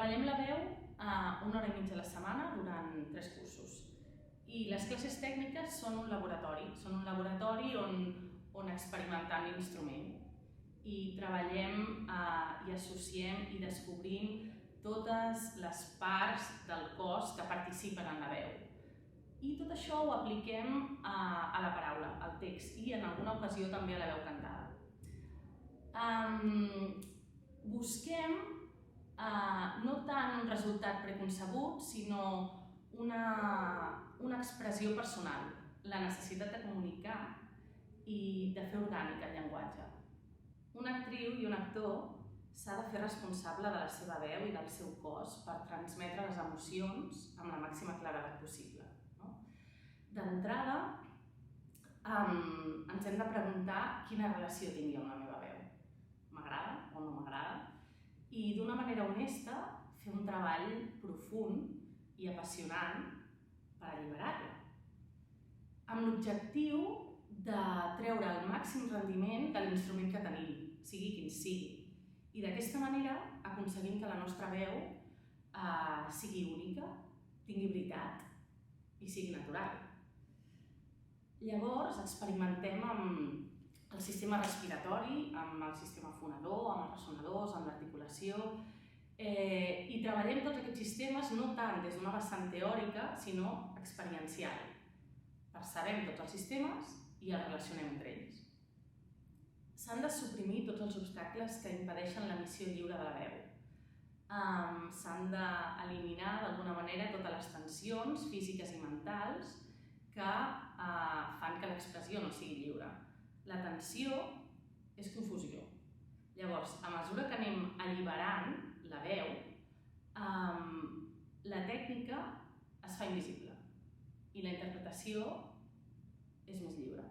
Treballem la veu una hora i mitja a la setmana durant 3 cursos. I les classes tècniques són un laboratori on experimentem l'instrument. I treballem i associem i descobrim totes les parts del cos que participen en la veu. I tot això ho apliquem a la paraula, al text, i en alguna ocasió també a la veu cantada. Busquem no tant un resultat preconcebut, sinó una expressió personal, la necessitat de comunicar i de fer orgànic el llenguatge. Una actriu i un actor s'ha de fer responsable de la seva veu i del seu cos per transmetre les emocions amb la màxima claredat possible. D'entrada, ens hem de preguntar quina relació tingui amb la meva veu. M'agrada o no m'agrada? I d'una manera honesta, fer un treball profund i apassionant per alliberar-la. Amb l'objectiu de treure el màxim rendiment de l'instrument que tenim, sigui quin sigui. I d'aquesta manera aconseguim que la nostra veu sigui única, tingui veritat i sigui natural. Llavors experimentem amb el sistema respiratori, amb el sistema fonador, amb els ressonadors, amb l'articulació, i treballem tots aquests sistemes no tant des d'una vessant teòrica, sinó experiencial. Percebem tots els sistemes i els relacionem entre ells. S'han de suprimir tots els obstacles que impedeixen l'emissió lliure de la veu. S'han d'eliminar d'alguna manera totes les tensions físiques i mentals que fan que l'expressió no sigui lliure. La tensió és confusió. Llavors, a mesura que anem alliberant la veu, la tècnica es fa invisible i la interpretació és més lliure.